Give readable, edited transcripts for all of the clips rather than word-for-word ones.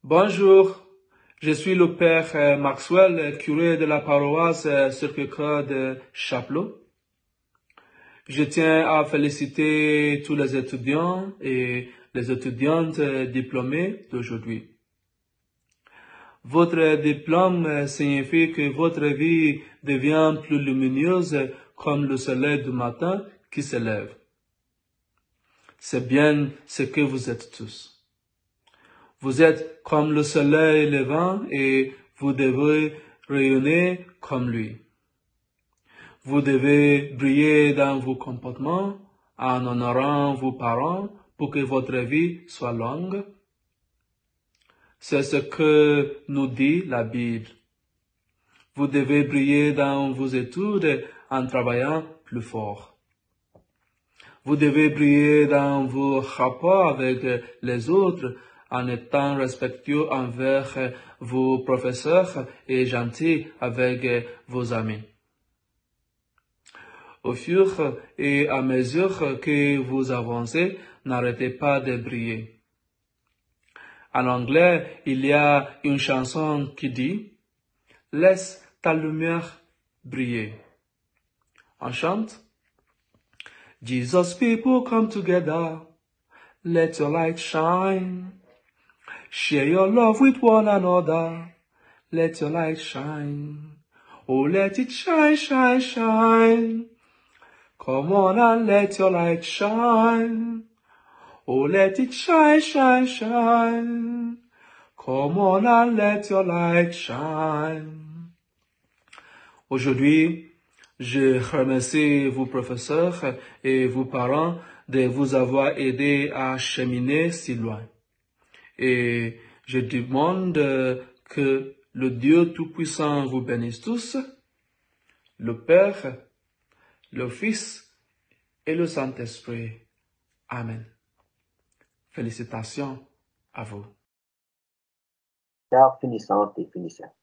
Bonjour, je suis le père Maxwell, curé de la paroisse Sacré-Cœur de Chapleau. Je tiens à féliciter tous les étudiants et les étudiantes diplômés d'aujourd'hui. Votre diplôme signifie que votre vie devient plus lumineuse comme le soleil du matin qui se lève. C'est bien ce que vous êtes tous. Vous êtes comme le soleil levant et vous devez rayonner comme lui. Vous devez briller dans vos comportements en honorant vos parents pour que votre vie soit longue. C'est ce que nous dit la Bible. Vous devez briller dans vos études en travaillant plus fort. Vous devez briller dans vos rapports avec les autres en étant respectueux envers vos professeurs et gentil avec vos amis. Au fur et à mesure que vous avancez, n'arrêtez pas de briller. En anglais, il y a une chanson qui dit « Laisse ta lumière briller ». On chante « Jesus, people come together, let your light shine. Share your love with one another, let your light shine. Oh, let it shine, shine, shine. Come on and let your light shine. Oh, let it shine, shine, shine. Come on and let your light shine. » Aujourd'hui, je remercie vos professeurs et vos parents de vous avoir aidé à cheminer si loin. Et je demande que le Dieu Tout-Puissant vous bénisse tous, le Père, le Fils et le Saint-Esprit. Amen. Félicitations à vous. Chers finissantes et finissants,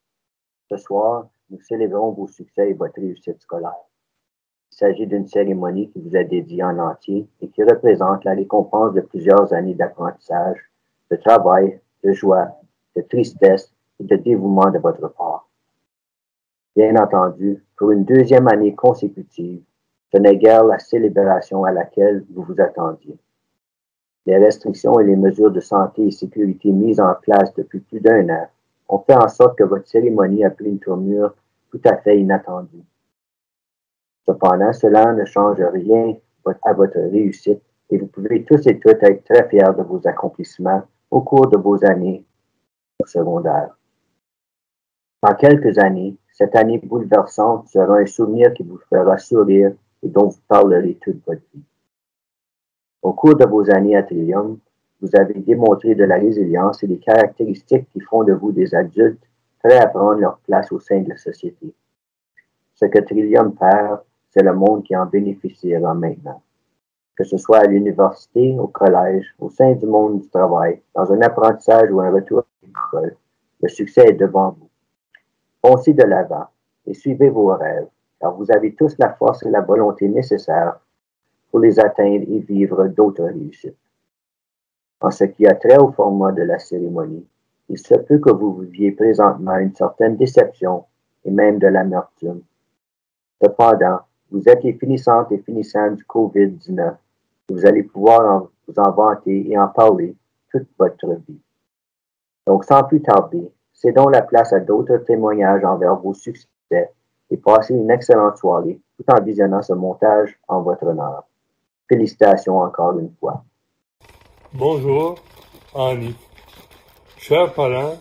ce soir, nous célébrons vos succès et votre réussite scolaire. Il s'agit d'une cérémonie qui vous est dédiée en entier et qui représente la récompense de plusieurs années d'apprentissage, de travail, de joie, de tristesse et de dévouement de votre part. Bien entendu, pour une deuxième année consécutive, ce n'est guère la célébration à laquelle vous vous attendiez. Les restrictions et les mesures de santé et sécurité mises en place depuis plus d'un an ont fait en sorte que votre cérémonie a pris une tournure tout à fait inattendue. Cependant, cela ne change rien à votre réussite et vous pouvez tous et toutes être très fiers de vos accomplissements au cours de vos années secondaires. Dans quelques années, cette année bouleversante sera un souvenir qui vous fera sourire et dont vous parlerez toute votre vie. Au cours de vos années à Trillium, vous avez démontré de la résilience et des caractéristiques qui font de vous des adultes prêts à prendre leur place au sein de la société. Ce que Trillium perd, c'est le monde qui en bénéficiera maintenant. Que ce soit à l'université, au collège, au sein du monde du travail, dans un apprentissage ou un retour à l'école, le succès est devant vous. Foncez de l'avant et suivez vos rêves, car vous avez tous la force et la volonté nécessaires pour les atteindre et vivre d'autres réussites. En ce qui a trait au format de la cérémonie, il se peut que vous viviez présentement une certaine déception et même de l'amertume. Cependant, vous êtes les finissantes et finissants du COVID-19 et vous allez pouvoir vous en vanter et en parler toute votre vie. Donc, sans plus tarder, cédons la place à d'autres témoignages envers vos succès et passez une excellente soirée tout en visionnant ce montage en votre honneur. Félicitations encore une fois. Bonjour, Annie. Chers parents,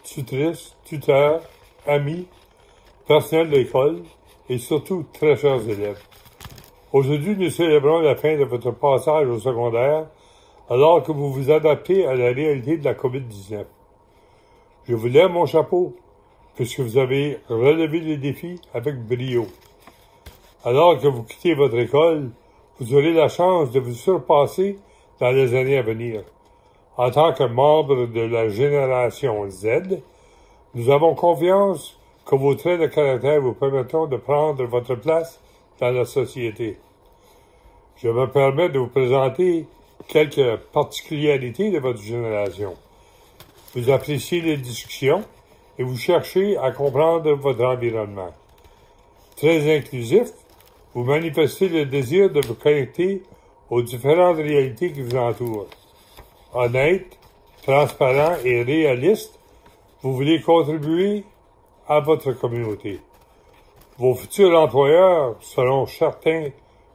tutrices, tuteurs, amis, personnel de l'école et surtout très chers élèves. Aujourd'hui, nous célébrons la fin de votre passage au secondaire alors que vous vous adaptez à la réalité de la COVID-19. Je vous lève mon chapeau puisque vous avez relevé les défis avec brio. Alors que vous quittez votre école, vous aurez la chance de vous surpasser dans les années à venir. En tant que membre de la génération Z, nous avons confiance que vos traits de caractère vous permettront de prendre votre place dans la société. Je me permets de vous présenter quelques particularités de votre génération. Vous appréciez les discussions et vous cherchez à comprendre votre environnement. Très inclusif, vous manifestez le désir de vous connecter aux différentes réalités qui vous entourent. Honnête, transparent et réaliste, vous voulez contribuer à votre communauté. Vos futurs employeurs seront certains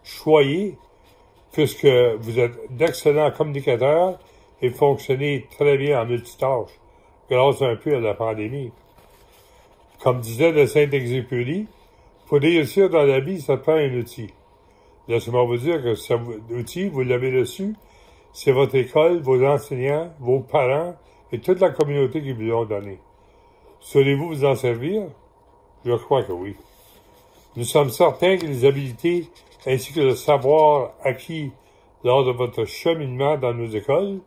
choyés puisque vous êtes d'excellents communicateurs et fonctionnez très bien en multitâche grâce un peu à la pandémie. Comme disait le Saint-Exupéry, pour réussir dans la vie, ça prend un outil. Laissez-moi vous dire que cet outil, vous l'avez reçu, c'est votre école, vos enseignants, vos parents et toute la communauté qui vous l'ont donné. Saurez-vous vous en servir? Je crois que oui. Nous sommes certains que les habiletés ainsi que le savoir acquis lors de votre cheminement dans nos écoles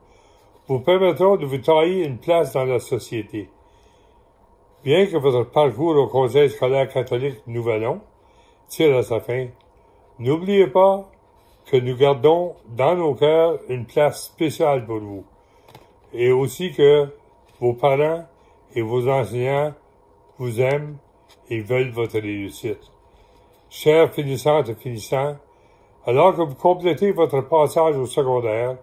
vous permettront de vous tailler une place dans la société. Bien que votre parcours au Conseil scolaire catholique Nouvelon tire à sa fin, n'oubliez pas que nous gardons dans nos cœurs une place spéciale pour vous, et aussi que vos parents et vos enseignants vous aiment et veulent votre réussite. Chères finissantes et finissants, alors que vous complétez votre passage au secondaire,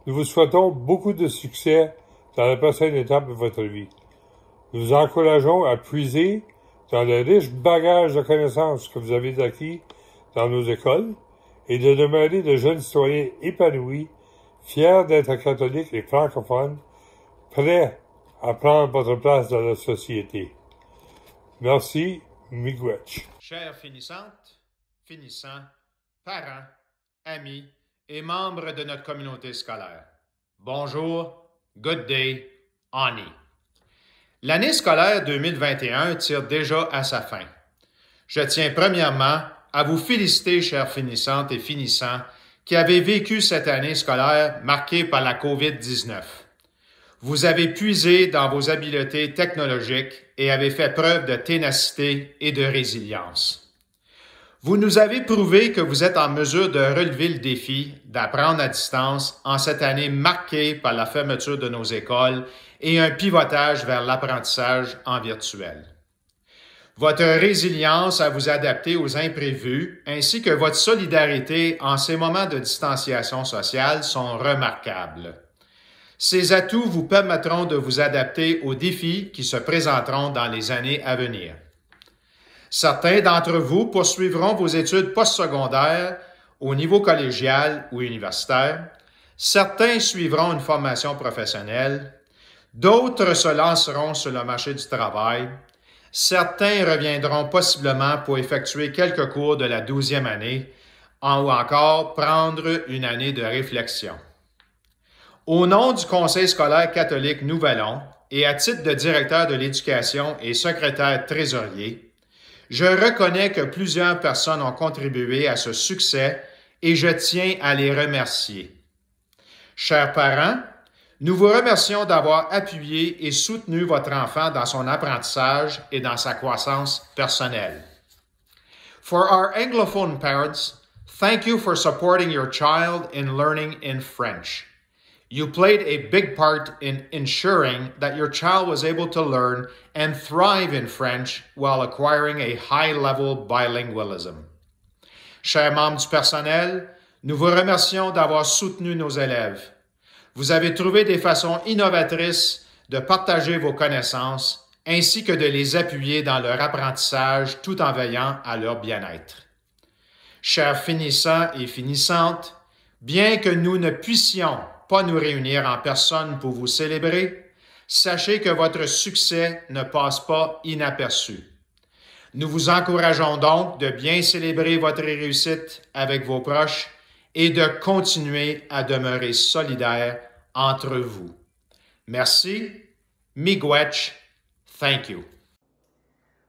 nous vous souhaitons beaucoup de succès dans la prochaine étape de votre vie. Nous vous encourageons à puiser dans le riche bagage de connaissances que vous avez acquis dans nos écoles et de demeurer de jeunes citoyens épanouis, fiers d'être catholiques et francophones, prêts à prendre votre place dans la société. Merci, Miigwech. Chères finissantes, finissants, parents, amis et membres de notre communauté scolaire, bonjour, good day, Ani. L'année scolaire 2021 tire déjà à sa fin. Je tiens premièrement à vous féliciter, chères finissantes et finissants, qui avez vécu cette année scolaire marquée par la COVID-19. Vous avez puisé dans vos habiletés technologiques et avez fait preuve de ténacité et de résilience. Vous nous avez prouvé que vous êtes en mesure de relever le défi d'apprendre à distance en cette année marquée par la fermeture de nos écoles et un pivotage vers l'apprentissage en virtuel. Votre résilience à vous adapter aux imprévus ainsi que votre solidarité en ces moments de distanciation sociale sont remarquables. Ces atouts vous permettront de vous adapter aux défis qui se présenteront dans les années à venir. Certains d'entre vous poursuivront vos études postsecondaires au niveau collégial ou universitaire. Certains suivront une formation professionnelle. D'autres se lanceront sur le marché du travail. Certains reviendront possiblement pour effectuer quelques cours de la 12e année ou encore prendre une année de réflexion. Au nom du Conseil scolaire catholique Nouvelon et à titre de directeur de l'éducation et secrétaire trésorier, je reconnais que plusieurs personnes ont contribué à ce succès et je tiens à les remercier. Chers parents, nous vous remercions d'avoir appuyé et soutenu votre enfant dans son apprentissage et dans sa croissance personnelle. For our Anglophone parents, thank you for supporting your child in learning in French. You played a big part in ensuring that your child was able to learn and thrive in French while acquiring a high-level bilingualism. Chers membres du personnel, nous vous remercions d'avoir soutenu nos élèves. Vous avez trouvé des façons innovatrices de partager vos connaissances ainsi que de les appuyer dans leur apprentissage tout en veillant à leur bien-être. Chers finissants et finissantes, bien que nous ne puissions pas nous réunir en personne pour vous célébrer, sachez que votre succès ne passe pas inaperçu. Nous vous encourageons donc de bien célébrer votre réussite avec vos proches et de continuer à demeurer solidaires entre vous. Merci. Miigwech. Thank you.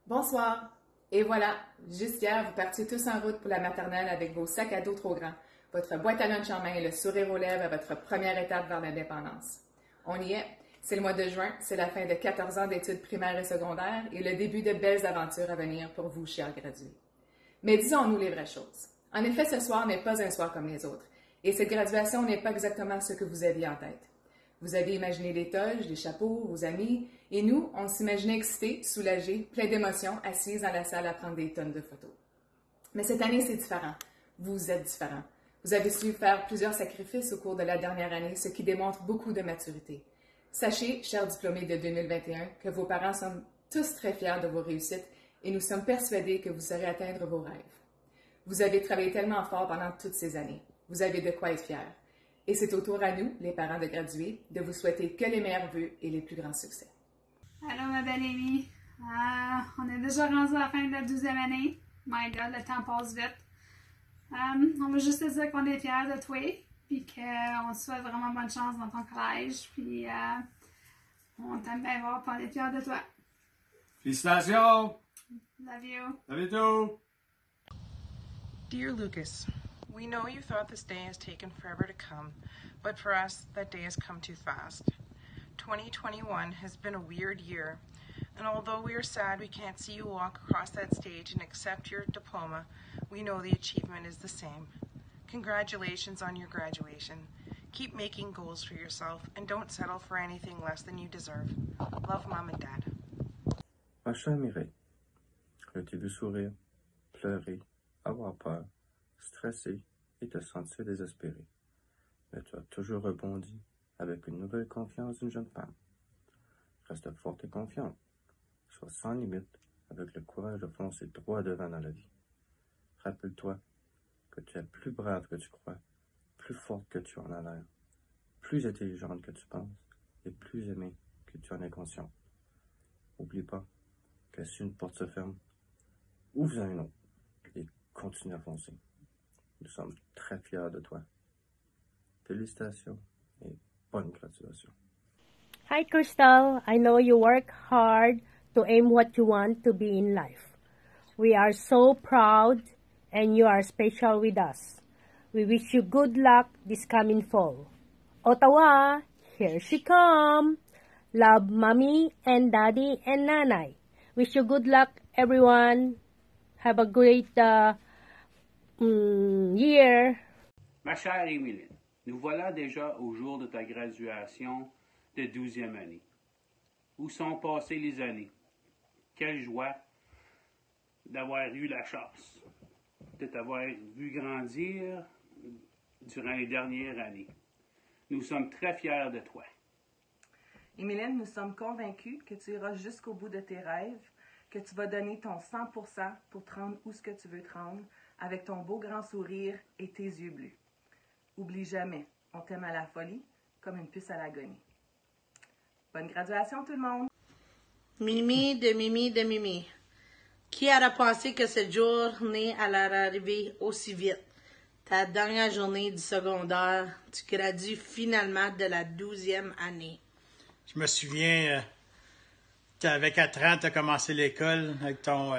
Bonsoir. Et voilà, juste hier, vous partiez tous en route pour la maternelle avec vos sacs à dos trop grands, votre boîte à lunch en main et le sourire aux lèvres à votre première étape vers l'indépendance. On y est. C'est le mois de juin, c'est la fin de 14 ans d'études primaires et secondaires et le début de belles aventures à venir pour vous, chers gradués. Mais disons-nous les vraies choses. En effet, ce soir n'est pas un soir comme les autres, et cette graduation n'est pas exactement ce que vous aviez en tête. Vous avez imaginé les toges, les chapeaux, vos amis, et nous, on s'imaginait excités, soulagés, pleins d'émotions, assises dans la salle à prendre des tonnes de photos. Mais cette année, c'est différent. Vous êtes différents. Vous avez su faire plusieurs sacrifices au cours de la dernière année, ce qui démontre beaucoup de maturité. Sachez, chers diplômés de 2021, que vos parents sont tous très fiers de vos réussites et nous sommes persuadés que vous saurez atteindre vos rêves. Vous avez travaillé tellement fort pendant toutes ces années. Vous avez de quoi être fiers. Et c'est au tour à nous, les parents de gradués, de vous souhaiter que les meilleurs vœux et les plus grands succès. Allô, ma belle Amy. On est déjà rendu à la fin de la 12e année. My God, le temps passe vite. On veut juste te dire qu'on est fiers de toi, puis qu'on te souhaite vraiment bonne chance dans ton collège, puis on t'aime bien voir, puis on est fiers de toi. Félicitations! Love you. Love you too! Dear Lucas, we know you thought this day has taken forever to come, but for us, that day has come too fast. 2021 has been a weird year, and although we are sad we can't see you walk across that stage and accept your diploma, we know the achievement is the same. Congratulations on your graduation. Keep making goals for yourself and don't settle for anything less than you deserve. Love, Mom and Dad. Ma chère Mireille, je t'ai vu sourire, pleurer, avoir peur, stressé et te sentir désespéré. Mais tu as toujours rebondi avec une nouvelle confiance d'une jeune femme. Reste forte et confiante. Sois sans limite avec le courage de foncer droit devant dans la vie. Rappelle-toi que tu es plus brave que tu crois, plus forte que tu en as l'air, plus intelligente que tu penses et plus aimée que tu en es consciente. N'oublie pas que si une porte se ferme, ouvre-en une autre et continue à foncer. Nous sommes très fiers de toi. Félicitations et bonne graduation. Hi, Crystal. I know you work hard to aim what you want to be in life. We are so proud and you are special with us. We wish you good luck this coming fall. Ottawa, here she come. Love, Mommy and Daddy and Nanay. Wish you good luck, everyone. Have a great year. Ma chère Émilie, nous voilà déjà au jour de ta graduation de 12e année. Où sont passées les années? Quelle joie d'avoir eu la chance de t'avoir vu grandir durant les dernières années. Nous sommes très fiers de toi. Émiline, nous sommes convaincus que tu iras jusqu'au bout de tes rêves, que tu vas donner ton 100% pour te rendre où ce que tu veux te rendre, avec ton beau grand sourire et tes yeux bleus. Oublie jamais, on t'aime à la folie, comme une puce à l'agonie. Bonne graduation tout le monde! Mimi de Mimi de Mimi. Qui aurait pensé que cette journée allait arriver aussi vite? Ta dernière journée du secondaire, tu gradues finalement de la 12e année. Je me souviens, tu avais 4 ans, tu as commencé l'école avec ton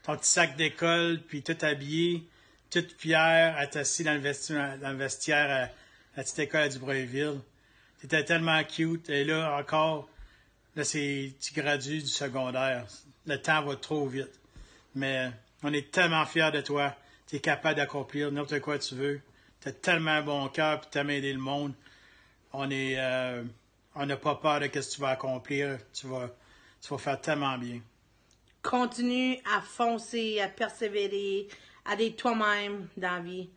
petit sac d'école, puis tout habillé, toute fière, assis dans le vestiaire à la petite école à Dubreuilville. Tu étais tellement cute. Et là, encore, là, tu gradues du secondaire. Le temps va trop vite. Mais on est tellement fiers de toi. Tu es capable d'accomplir n'importe quoi tu veux. Tu as tellement un bon cœur, puis tu aimes aider le monde. On n'a pas peur de ce que tu vas accomplir. Tu vas faire tellement bien. Continue à foncer, à persévérer, à être toi-même dans la vie.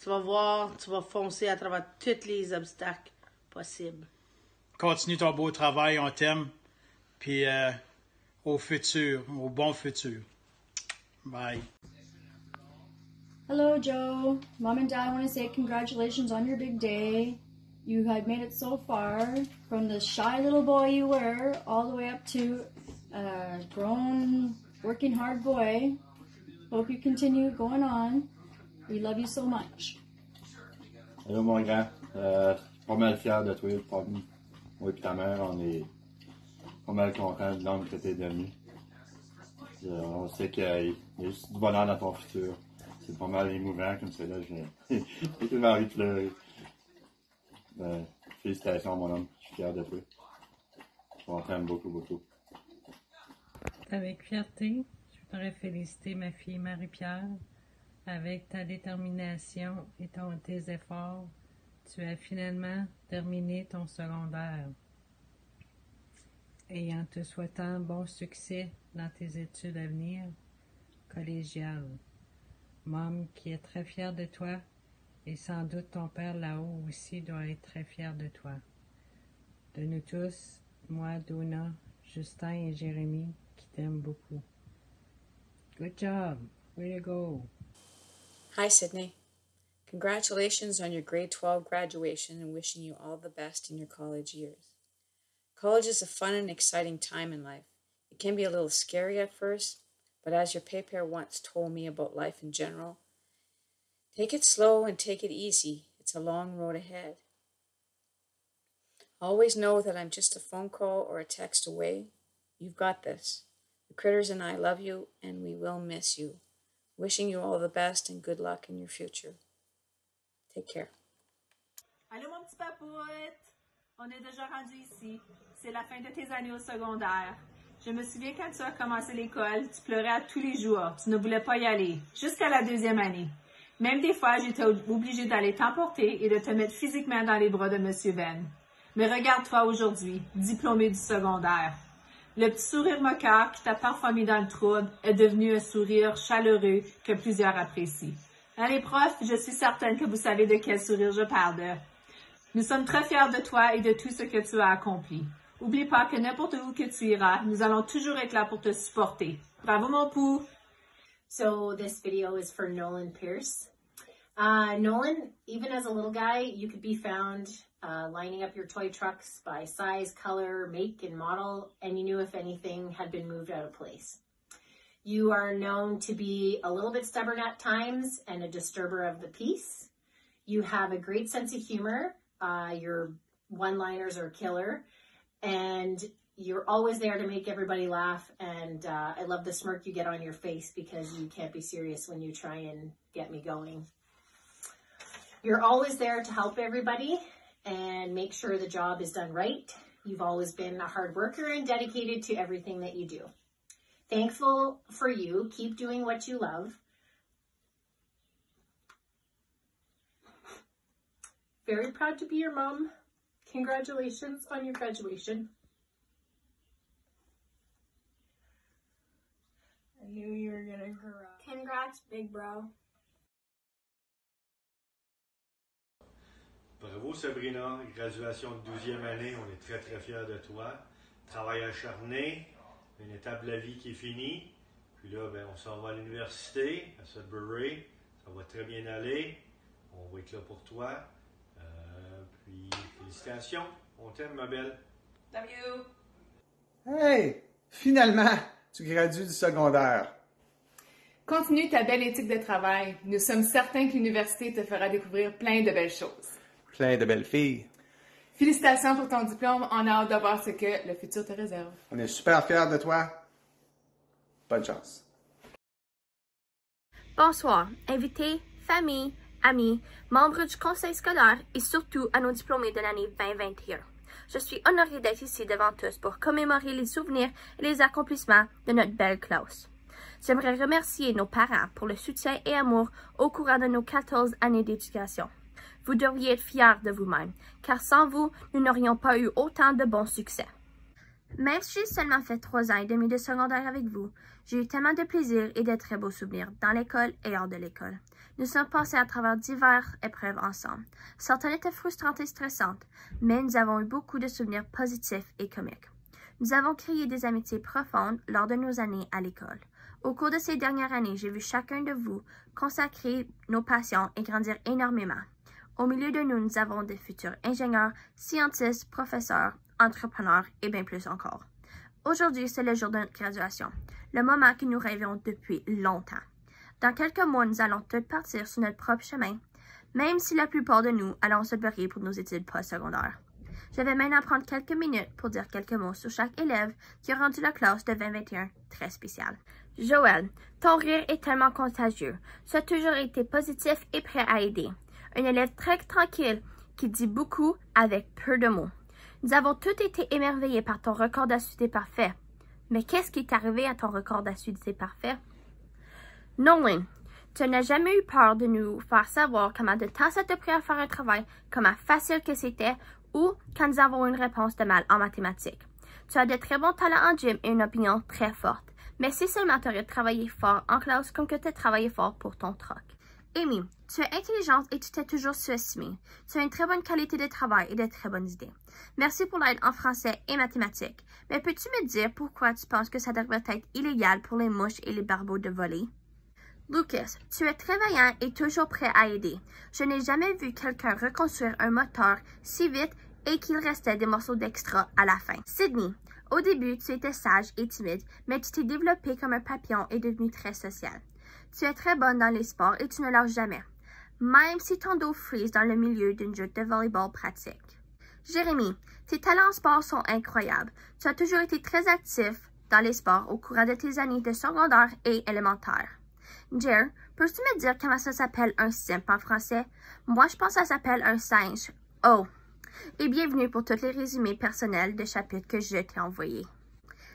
Tu vas voir, tu vas foncer à travers tous les obstacles possibles. Continue ton beau travail, on t'aime. Puis au futur, au bon futur. Bye. Hello, Joe. Mom and Dad want to say congratulations on your big day. You had made it so far, from the shy little boy you were, all the way up to a grown, working hard boy. Hope you continue going on. We love you so much. Hello, mon grand. Pas mal fier de toi. Moi et ta mère, on est pas mal contents de l'homme que tu es devenu. On sait qu'il y a juste du bonheur dans ton futur. C'est pas mal émouvant comme c'est là. J'ai tellement envie de pleurer. Félicitations, mon homme. Je suis fier de toi. On t'aime beaucoup, beaucoup. Avec fierté, je voudrais féliciter ma fille Marie-Pierre. Avec ta détermination et tes efforts, tu as finalement terminé ton secondaire. Et en te souhaitant bon succès dans tes études à venir collégiales. Mom qui est très fière de toi et sans doute ton père là-haut aussi doit être très fier de toi. De nous tous, moi, Donna, Justin et Jérémy qui t'aiment beaucoup. Good job. Way to go. Hi, Sydney. Congratulations on your grade 12 graduation and wishing you all the best in your college years. College is a fun and exciting time in life. It can be a little scary at first, but as your paper once told me about life in general, take it slow and take it easy. It's a long road ahead. Always know that I'm just a phone call or a text away. You've got this. The critters and I love you, and we will miss you. Wishing you all the best and good luck in your future. Take care. Allô, mon petit papoute! On est déjà rendu ici. C'est la fin de tes années au secondaire. Je me souviens quand tu as commencé l'école, tu pleurais à tous les jours. Tu ne voulais pas y aller, jusqu'à la 2e année. Même des fois, j'étais obligée d'aller t'emporter et de te mettre physiquement dans les bras de M. Ben. Mais regarde-toi aujourd'hui, diplômé du secondaire. Le petit sourire moqueur qui t'a parfois mis dans le trouble est devenu un sourire chaleureux que plusieurs apprécient. Allez, prof, je suis certaine que vous savez de quel sourire je parle. Nous sommes très fiers de toi et de tout ce que tu as accompli. Oublie pas que n'importe où que tu iras, nous allons toujours être là pour te supporter. Bravo, mon pou! So this video is for Nolan Pierce. Nolan, even as a little guy, you could be found lining up your toy trucks by size, color, make, and model, and you knew if anything had been moved out of place. You are known to be a little bit stubborn at times and a disturber of the peace. You have a great sense of humor. Your one-liners are killer. And you're always there to make everybody laugh. And I love the smirk you get on your face because you can't be serious when you try and get me going. You're always there to help everybody and make sure the job is done right. You've always been a hard worker and dedicated to everything that you do. Thankful for you. Keep doing what you love. Very proud to be your mom. Congratulations on your graduation. I knew you were gonna cry. Congrats, big bro. Bravo Sabrina, graduation de 12e année, on est très très fiers de toi. Travail acharné, une étape de la vie qui est finie. Puis là, ben, on s'en va à l'université, à Sudbury. Ça va très bien aller. On va être là pour toi. Puis félicitations, on t'aime ma belle. Love you. Hey, finalement, tu gradues du secondaire. Continue ta belle éthique de travail. Nous sommes certains que l'université te fera découvrir plein de belles choses. Plein de belles filles. Félicitations pour ton diplôme. On a hâte de voir ce que le futur te réserve. On est super fiers de toi. Bonne chance. Bonsoir, invités, famille, amis, membres du conseil scolaire et surtout à nos diplômés de l'année 2021. Je suis honorée d'être ici devant tous pour commémorer les souvenirs et les accomplissements de notre belle classe. J'aimerais remercier nos parents pour le soutien et amour au cours de nos 14 années d'éducation. Vous devriez être fiers de vous-même, car sans vous, nous n'aurions pas eu autant de bons succès. Même si j'ai seulement fait 3 ans et demi de secondaire avec vous, j'ai eu tellement de plaisir et de très beaux souvenirs dans l'école et hors de l'école. Nous sommes passés à travers diverses épreuves ensemble. Certaines étaient frustrantes et stressantes, mais nous avons eu beaucoup de souvenirs positifs et comiques. Nous avons créé des amitiés profondes lors de nos années à l'école. Au cours de ces dernières années, j'ai vu chacun de vous consacrer nos passions et grandir énormément. Au milieu de nous, nous avons des futurs ingénieurs, scientifiques, professeurs, entrepreneurs et bien plus encore. Aujourd'hui, c'est le jour de notre graduation, le moment que nous rêvions depuis longtemps. Dans quelques mois, nous allons tous partir sur notre propre chemin, même si la plupart de nous allons se préparer pour nos études postsecondaires. Je vais maintenant prendre quelques minutes pour dire quelques mots sur chaque élève qui a rendu la classe de 2021 très spéciale. Joël, ton rire est tellement contagieux. Tu as toujours été positif et prêt à aider. Un élève très tranquille qui dit beaucoup avec peu de mots. Nous avons tous été émerveillés par ton record d'assiduité parfait. Mais qu'est-ce qui est arrivé à ton record d'assiduité parfait? Nolan, Tu n'as jamais eu peur de nous faire savoir comment de temps ça t'a pris à faire un travail, comment facile que c'était, ou quand nous avons une réponse de mal en mathématiques. Tu as de très bons talents en gym et une opinion très forte. Mais si seulement tu aurais travaillé fort en classe comme que tu as travaillé fort pour ton troc. Amy, tu es intelligente et tu t'es toujours sous-estimée. Tu as une très bonne qualité de travail et de très bonnes idées. Merci pour l'aide en français et mathématiques. Mais peux-tu me dire pourquoi tu penses que ça devrait être illégal pour les mouches et les barbeaux de voler? Lucas, tu es très vaillant et toujours prêt à aider. Je n'ai jamais vu quelqu'un reconstruire un moteur si vite et qu'il restait des morceaux d'extra à la fin. Sydney, au début, tu étais sage et timide, mais tu t'es développé comme un papillon et devenu très social. Tu es très bonne dans les sports et tu ne lâches jamais, même si ton dos frise dans le milieu d'une jeu de volleyball pratique. Jérémy, tes talents en sport sont incroyables. Tu as toujours été très actif dans les sports au courant de tes années de secondaire et élémentaire. Jer, peux-tu me dire comment ça s'appelle un simp en français? Moi, je pense que ça s'appelle un singe. Oh! Et bienvenue pour tous les résumés personnels de chapitres que je t'ai envoyés.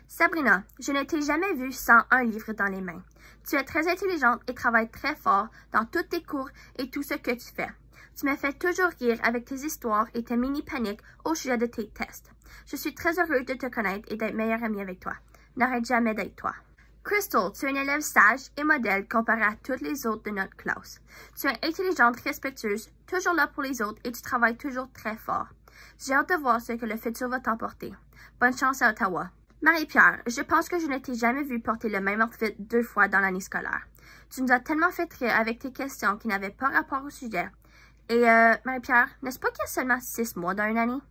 Sabrina, je ne t'ai jamais vue sans un livre dans les mains. Tu es très intelligente et travailles très fort dans tous tes cours et tout ce que tu fais. Tu me fais toujours rire avec tes histoires et tes mini-paniques au sujet de tes tests. Je suis très heureuse de te connaître et d'être meilleure amie avec toi. N'arrête jamais d'être toi. Crystal, tu es une élève sage et modèle comparée à toutes les autres de notre classe. Tu es intelligente, respectueuse, toujours là pour les autres et tu travailles toujours très fort. J'ai hâte de voir ce que le futur va t'emporter. Bonne chance à Ottawa. Marie-Pierre, je pense que je ne t'ai jamais vu porter le même outfit 2 fois dans l'année scolaire. Tu nous as tellement fait rire avec tes questions qui n'avaient pas rapport au sujet. Et Marie-Pierre, n'est-ce pas qu'il y a seulement 6 mois dans une année?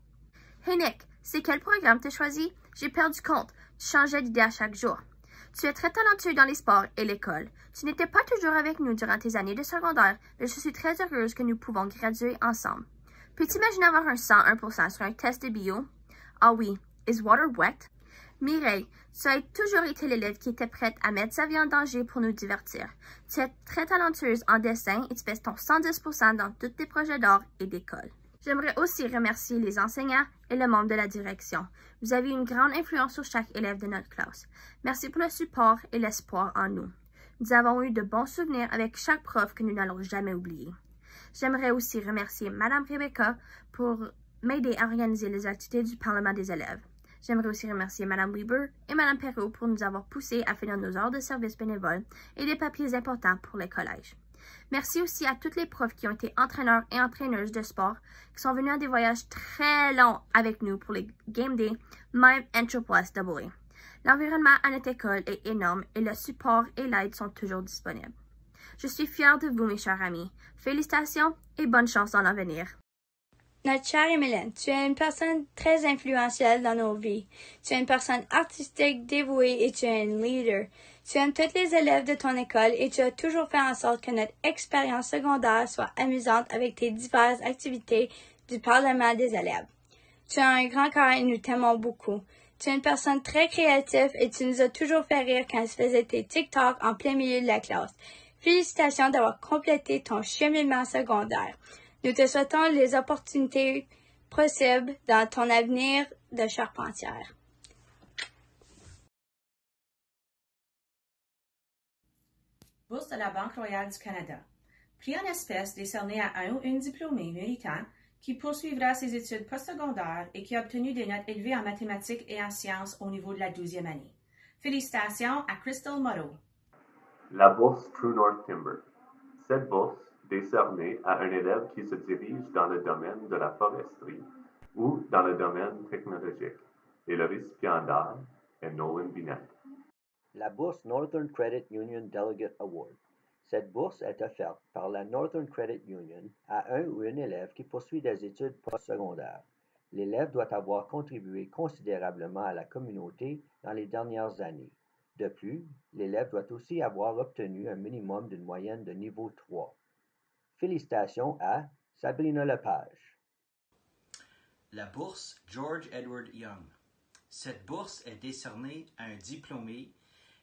Hey Nick, c'est quel programme t'as choisi? J'ai perdu compte. Tu changeais d'idée à chaque jour. Tu es très talentueux dans les sports et l'école. Tu n'étais pas toujours avec nous durant tes années de secondaire, mais je suis très heureuse que nous pouvons graduer ensemble. Peux-tu imaginer avoir un 101% sur un test de bio? Ah oui, is water wet? Mireille, tu as toujours été l'élève qui était prête à mettre sa vie en danger pour nous divertir. Tu es très talentueuse en dessin et tu fais ton 110% dans tous tes projets d'art et d'école. J'aimerais aussi remercier les enseignants et le membre de la direction. Vous avez une grande influence sur chaque élève de notre classe. Merci pour le support et l'espoir en nous. Nous avons eu de bons souvenirs avec chaque prof que nous n'allons jamais oublier. J'aimerais aussi remercier Mme Rebecca pour m'aider à organiser les activités du Parlement des élèves. J'aimerais aussi remercier Mme Weber et Mme Perrault pour nous avoir poussés à finir nos heures de service bénévole et des papiers importants pour les collèges. Merci aussi à tous les profs qui ont été entraîneurs et entraîneuses de sport, qui sont venus à des voyages très longs avec nous pour les Game Day, même NSSAA. L'environnement à notre école est énorme et le support et l'aide sont toujours disponibles. Je suis fière de vous, mes chers amis. Félicitations et bonne chance dans l'avenir. Notre chère Emmeline, tu es une personne très influentielle dans nos vies. Tu es une personne artistique, dévouée et tu es une leader. Tu aimes tous les élèves de ton école et tu as toujours fait en sorte que notre expérience secondaire soit amusante avec tes diverses activités du Parlement des élèves. Tu as un grand cœur et nous t'aimons beaucoup. Tu es une personne très créative et tu nous as toujours fait rire quand tu faisais tes TikTok en plein milieu de la classe. Félicitations d'avoir complété ton cheminement secondaire. Nous te souhaitons les opportunités possibles dans ton avenir de charpentière. Bourse de la Banque royale du Canada. Prix en espèces décerné à un ou une diplômé méritant qui poursuivra ses études postsecondaires et qui a obtenu des notes élevées en mathématiques et en sciences au niveau de la 12e année. Félicitations à Crystal Motto. La bourse True North Timber. Cette bourse, décernée à un élève qui se dirige dans le domaine de la foresterie ou dans le domaine technologique, et le récipiendaire est Nolan Binet. La bourse Northern Credit Union Delegate Award. Cette bourse est offerte par la Northern Credit Union à un ou une élève qui poursuit des études postsecondaires. L'élève doit avoir contribué considérablement à la communauté dans les dernières années. De plus, l'élève doit aussi avoir obtenu un minimum d'une moyenne de niveau 3. Félicitations à Sabrina Lepage. La bourse George Edward Young. Cette bourse est décernée à un diplômé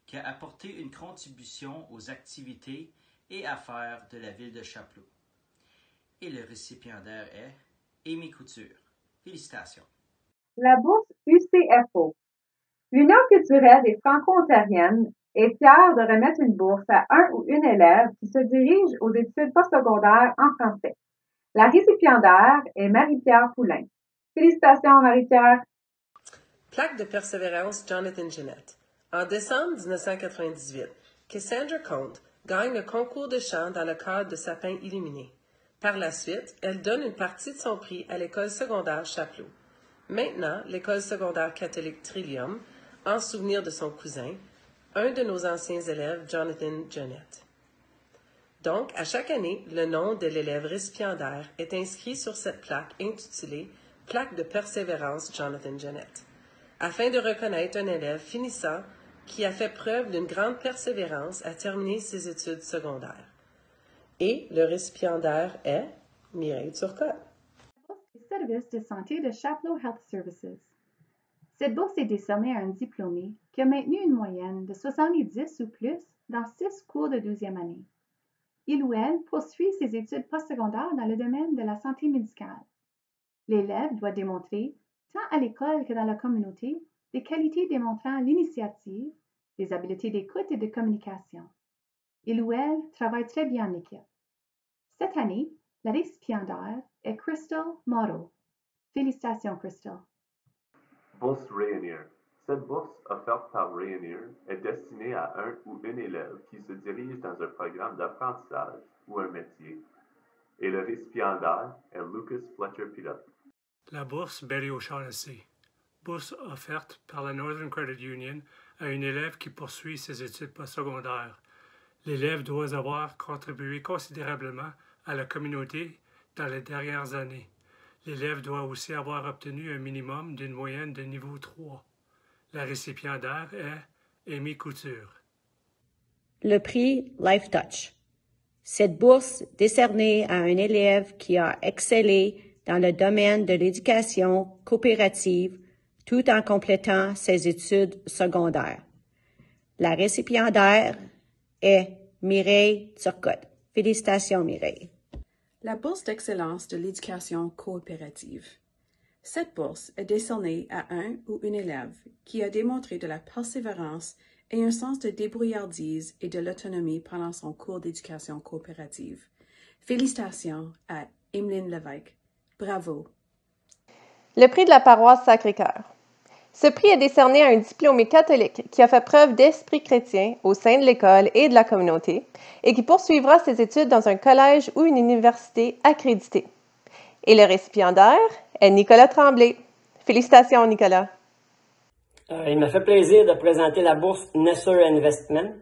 qui a apporté une contribution aux activités et affaires de la ville de Chapleau. Et le récipiendaire est Amy Couture. Félicitations. La bourse UCFO. L'Union culturelle des Franco-Ontariennes est fière de remettre une bourse à un ou une élève qui se dirige aux études postsecondaires en français. La récipiendaire est Marie-Pierre Poulain. Félicitations, Marie-Pierre! Plaque de persévérance Jonathan Jeanette. En décembre 1998, Cassandra Comte gagne le concours de chant dans le cadre de Sapin illuminé. Par la suite, elle donne une partie de son prix à l'école secondaire Chapelot. Maintenant, l'école secondaire catholique Trillium, en souvenir de son cousin, un de nos anciens élèves, Jonathan Jeanette. Donc, à chaque année, le nom de l'élève récipiendaire est inscrit sur cette plaque intitulée « Plaque de persévérance Jonathan Jeanette », afin de reconnaître un élève finissant qui a fait preuve d'une grande persévérance à terminer ses études secondaires. Et le récipiendaire est Mireille Turcotte. Service de santé de Chapelot Health Services. Cette bourse est décernée à un diplômé qui a maintenu une moyenne de 70 ou plus dans 6 cours de 12e année. Il ou elle poursuit ses études postsecondaires dans le domaine de la santé médicale. L'élève doit démontrer, tant à l'école que dans la communauté, des qualités démontrant l'initiative, des habiletés d'écoute et de communication. Il ou elle travaille très bien en équipe. Cette année, la récipiendaire est Crystal Morrow. Félicitations, Crystal. Bourse Rayonier. Cette bourse offerte par Rayonier est destinée à un ou une élève qui se dirige dans un programme d'apprentissage ou un métier. Et le récipiendaire est Lucas Fletcher-Pilote. La bourse Berry O'Shaughnessy. Bourse offerte par la Northern Credit Union à une élève qui poursuit ses études postsecondaires. L'élève doit avoir contribué considérablement à la communauté dans les dernières années. L'élève doit aussi avoir obtenu un minimum d'une moyenne de niveau 3. La récipiendaire est Amy Couture. Le prix Life Touch. Cette bourse décernée à un élève qui a excellé dans le domaine de l'éducation coopérative tout en complétant ses études secondaires. La récipiendaire est Mireille Turcotte. Félicitations, Mireille. La bourse d'excellence de l'éducation coopérative. Cette bourse est décernée à un ou une élève qui a démontré de la persévérance et un sens de débrouillardise et de l'autonomie pendant son cours d'éducation coopérative. Félicitations à Emeline Lévesque. Bravo. Le prix de la paroisse Sacré-Cœur. Ce prix est décerné à un diplômé catholique qui a fait preuve d'esprit chrétien au sein de l'école et de la communauté et qui poursuivra ses études dans un collège ou une université accréditée. Et le récipiendaire est Nicolas Tremblay. Félicitations, Nicolas. Il m'a fait plaisir de présenter la bourse Nesser Investment.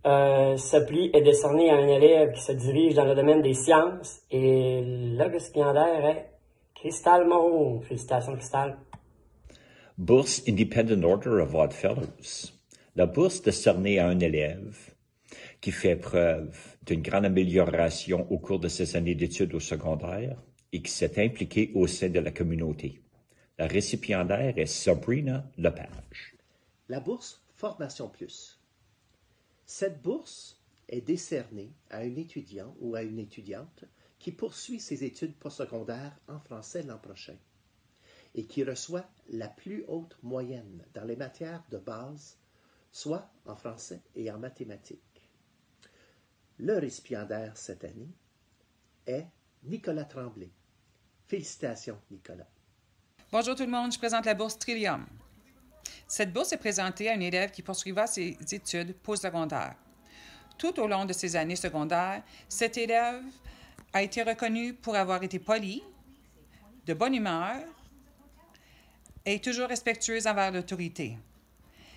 Ce prix est décerné à un élève qui se dirige dans le domaine des sciences et le récipiendaire est Cristal Moreau. Félicitations, Cristal. Bourse Independent Order of Odd Fellows. La bourse décernée à un élève qui fait preuve d'une grande amélioration au cours de ses années d'études au secondaire et qui s'est impliqué au sein de la communauté. La récipiendaire est Sabrina Lepage. La bourse Formation Plus. Cette bourse est décernée à un étudiant ou à une étudiante qui poursuit ses études postsecondaires en français l'an prochain et qui reçoit la plus haute moyenne dans les matières de base, soit en français et en mathématiques. Le récipiendaire cette année est Nicolas Tremblay. Félicitations, Nicolas. Bonjour tout le monde, je présente la bourse Trillium. Cette bourse est présentée à un élève qui poursuivra ses études postsecondaires. Tout au long de ses années secondaires, cet élève a été reconnu pour avoir été poli, de bonne humeur et toujours respectueuse envers l'autorité.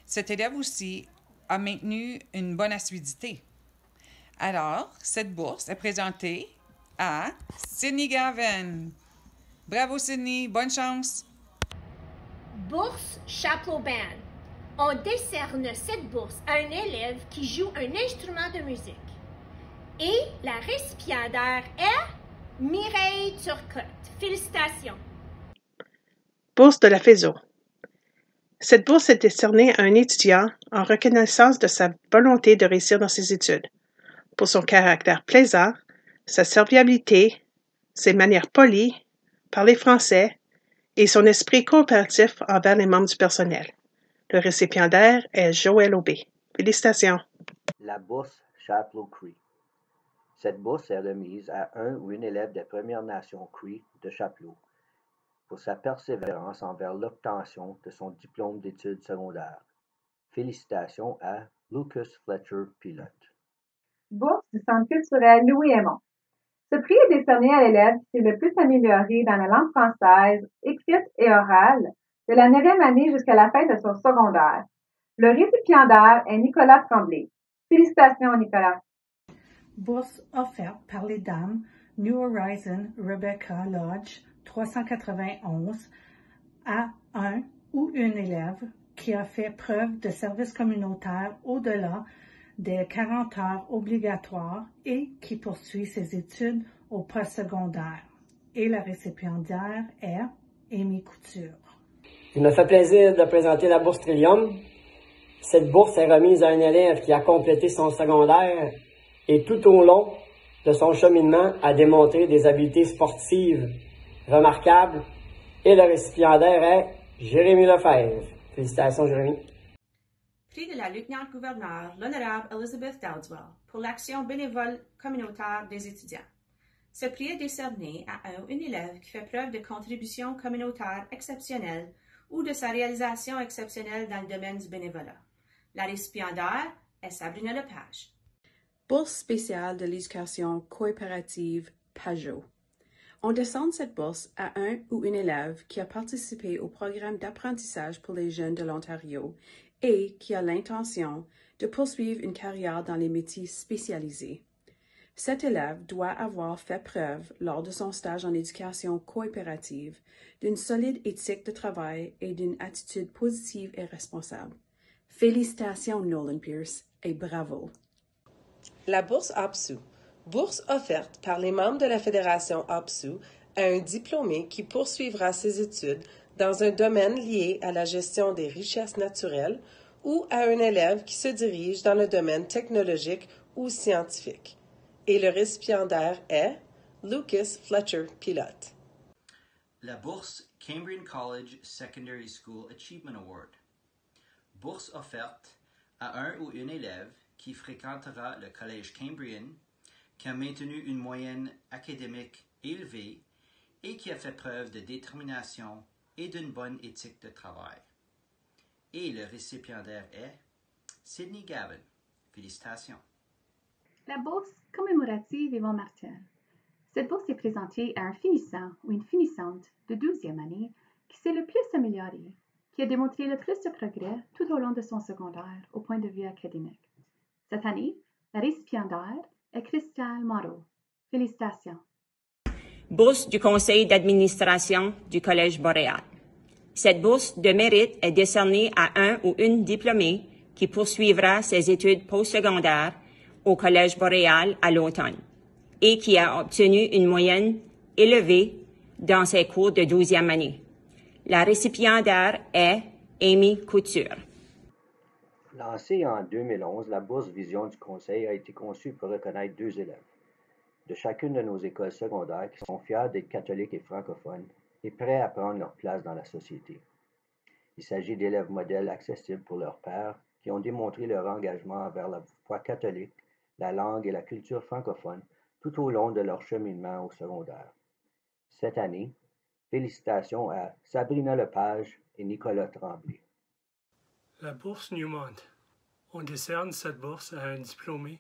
Cet élève aussi a maintenu une bonne assiduité. Alors, cette bourse est présentée à Sydney Gavin. Bravo Sydney, bonne chance! Bourse Chapelot Band. On décerne cette bourse à un élève qui joue un instrument de musique. Et la récipiendaire est Mireille Turcotte. Félicitations! Bourse de la FESO. Cette bourse est décernée à un étudiant en reconnaissance de sa volonté de réussir dans ses études, pour son caractère plaisant, sa serviabilité, ses manières polies, parler français et son esprit coopératif envers les membres du personnel. Le récipiendaire est Joël Aubé. Félicitations. La bourse Chapleau Cree. Cette bourse est remise à un ou une élève des Premières Nations Cree de Chapleau pour sa persévérance envers l'obtention de son diplôme d'études secondaires. Félicitations à Lucas Fletcher Pilote. Bourse du Centre culturel Louis-Aymon. Ce prix est décerné à l'élève qui s'est le plus amélioré dans la langue française, écrite et orale, de la 9e année jusqu'à la fin de son secondaire. Le récipiendaire est Nicolas Tremblay. Félicitations, Nicolas. Bourse offerte par les dames New Horizon Rebecca Lodge, 391, à un ou une élève qui a fait preuve de service communautaire au-delà des 40 heures obligatoires et qui poursuit ses études au postsecondaire. Et la récipiendaire est Amy Couture. Il me fait plaisir de présenter la bourse Trillium. Cette bourse est remise à un élève qui a complété son secondaire et tout au long de son cheminement a démontré des habiletés sportives remarquables. Et le récipiendaire est Jérémy Lefebvre. Félicitations, Jérémy. Prix de la lieutenant-gouverneure, l'honorable Elizabeth Dowdeswell, pour l'action bénévole communautaire des étudiants. Ce prix est décerné à un ou une élève qui fait preuve de contributions communautaires exceptionnelles ou de sa réalisation exceptionnelle dans le domaine du bénévolat. La récipiendaire est Sabrina Lepage. Bourse spéciale de l'éducation coopérative Pajot. On décerne cette bourse à un ou une élève qui a participé au programme d'apprentissage pour les jeunes de l'Ontario et qui a l'intention de poursuivre une carrière dans les métiers spécialisés. Cet élève doit avoir fait preuve, lors de son stage en éducation coopérative, d'une solide éthique de travail et d'une attitude positive et responsable. Félicitations, Nolan Pierce, et bravo! La bourse OPSU. Bourse offerte par les membres de la Fédération OPSU à un diplômé qui poursuivra ses études dans un domaine lié à la gestion des richesses naturelles ou à un élève qui se dirige dans le domaine technologique ou scientifique. Et le récipiendaire est Lucas Fletcher Pilote. La bourse Cambrian College Secondary School Achievement Award. Bourse offerte à un ou une élève qui fréquentera le collège Cambrian, qui a maintenu une moyenne académique élevée et qui a fait preuve de détermination et d'une bonne éthique de travail. Et le récipiendaire est Sydney Gavin. Félicitations. La bourse commémorative Yvon Martel. Cette bourse est présentée à un finissant ou une finissante de 12e année qui s'est le plus amélioré, qui a démontré le plus de progrès tout au long de son secondaire au point de vue académique. Cette année, la récipiendaire est Christelle Moreau. Félicitations. Bourse du Conseil d'administration du Collège Boréal. Cette bourse de mérite est décernée à un ou une diplômée qui poursuivra ses études postsecondaires au Collège Boréal à l'automne et qui a obtenu une moyenne élevée dans ses cours de 12e année. La récipiendaire est Amy Couture. Lancée en 2011, la bourse Vision du Conseil a été conçue pour reconnaître 2 élèves de chacune de nos écoles secondaires qui sont fiers d'être catholiques et francophones et prêts à prendre leur place dans la société. Il s'agit d'élèves modèles accessibles pour leurs pairs qui ont démontré leur engagement envers la foi catholique, la langue et la culture francophone tout au long de leur cheminement au secondaire. Cette année, félicitations à Sabrina Lepage et Nicolas Tremblay. La bourse Newmont. On décerne cette bourse à un diplômé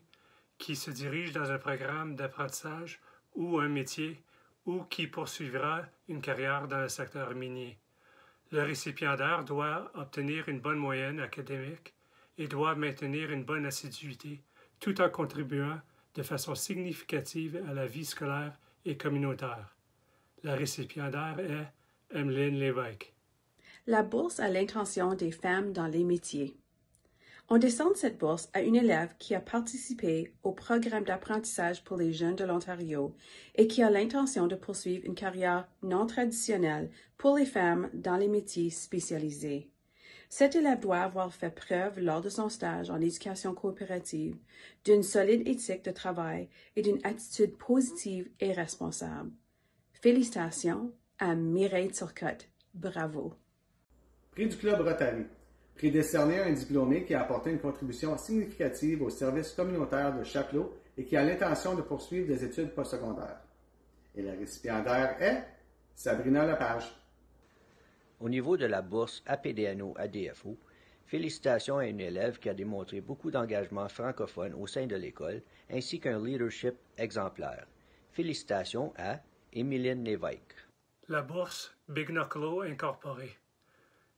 qui se dirige dans un programme d'apprentissage ou un métier ou qui poursuivra une carrière dans le secteur minier. Le récipiendaire doit obtenir une bonne moyenne académique et doit maintenir une bonne assiduité tout en contribuant de façon significative à la vie scolaire et communautaire. La récipiendaire est Emeline Lévesque. La bourse a l'intention des femmes dans les métiers. On décerne cette bourse à une élève qui a participé au programme d'apprentissage pour les jeunes de l'Ontario et qui a l'intention de poursuivre une carrière non traditionnelle pour les femmes dans les métiers spécialisés. Cet élève doit avoir fait preuve lors de son stage en éducation coopérative d'une solide éthique de travail et d'une attitude positive et responsable. Félicitations à Mireille Turcotte. Bravo. Prix du Club Rotary. Prix décerné à un diplômé qui a apporté une contribution significative au service communautaire de Chapleau et qui a l'intention de poursuivre des études postsecondaires. Et la récipiendaire est Sabrina Lepage. Au niveau de la bourse APDNO-ADFO, félicitations à une élève qui a démontré beaucoup d'engagement francophone au sein de l'école, ainsi qu'un leadership exemplaire. Félicitations à Émiline Lévesque. La bourse Big Knucklo Incorporée.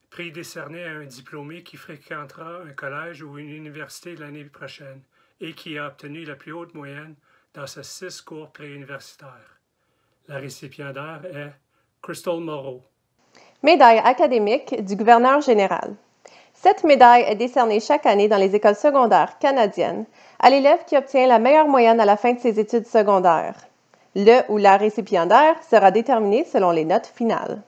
Prix décerné à un diplômé qui fréquentera un collège ou une université l'année prochaine et qui a obtenu la plus haute moyenne dans ses 6 cours préuniversitaires. La récipiendaire est Crystal Moreau. Médaille académique du gouverneur général. Cette médaille est décernée chaque année dans les écoles secondaires canadiennes à l'élève qui obtient la meilleure moyenne à la fin de ses études secondaires. Le ou la récipiendaire sera déterminé selon les notes finales.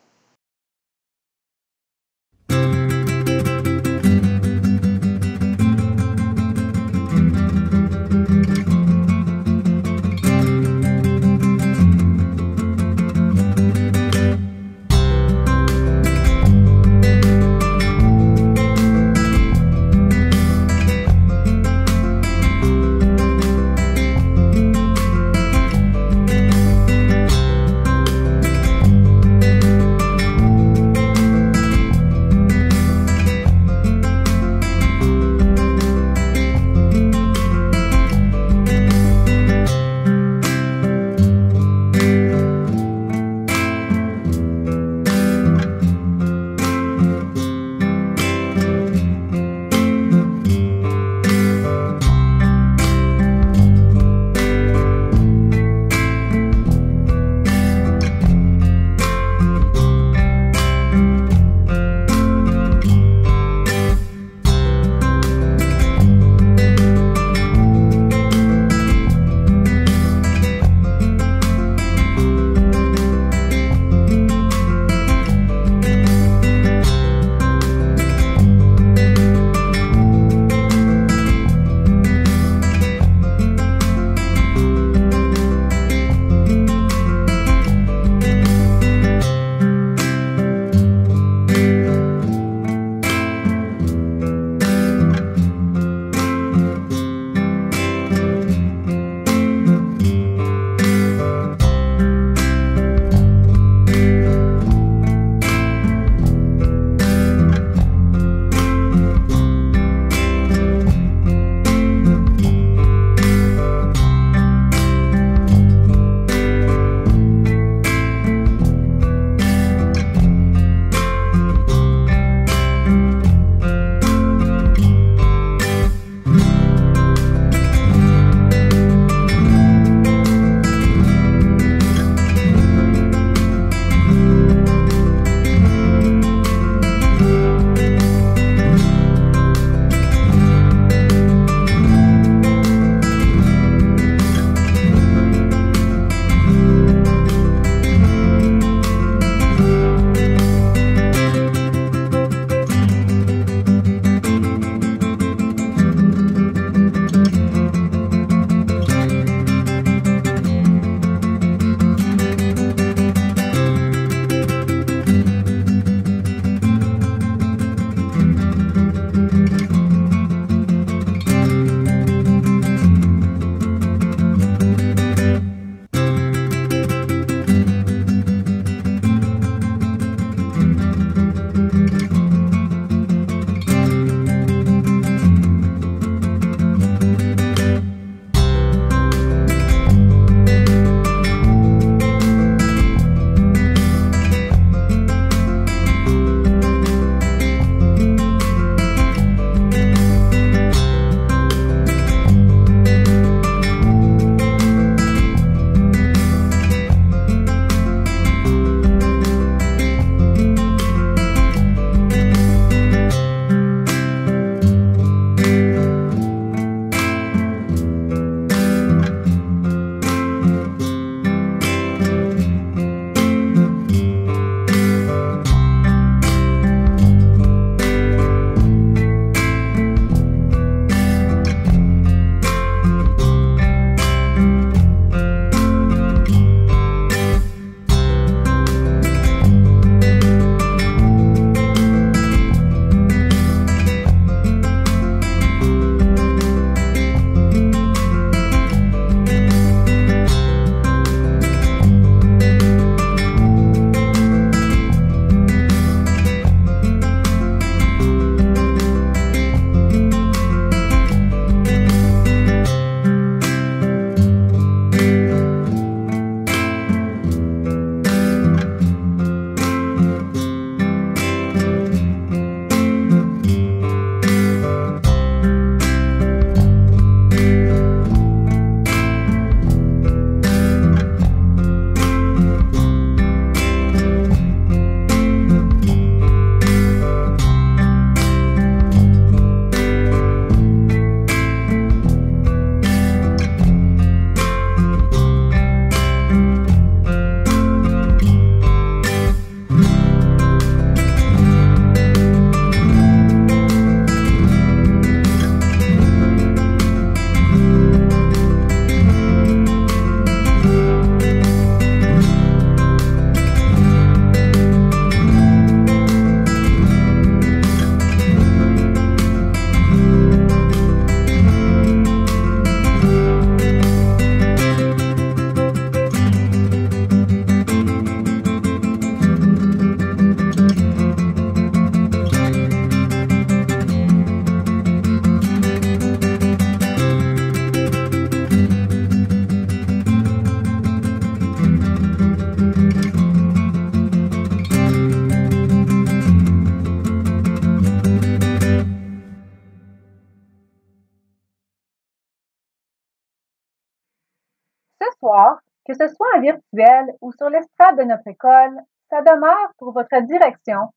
soir, que ce soit en virtuel ou sur l'estrade de notre école, ça demeure pour votre direction,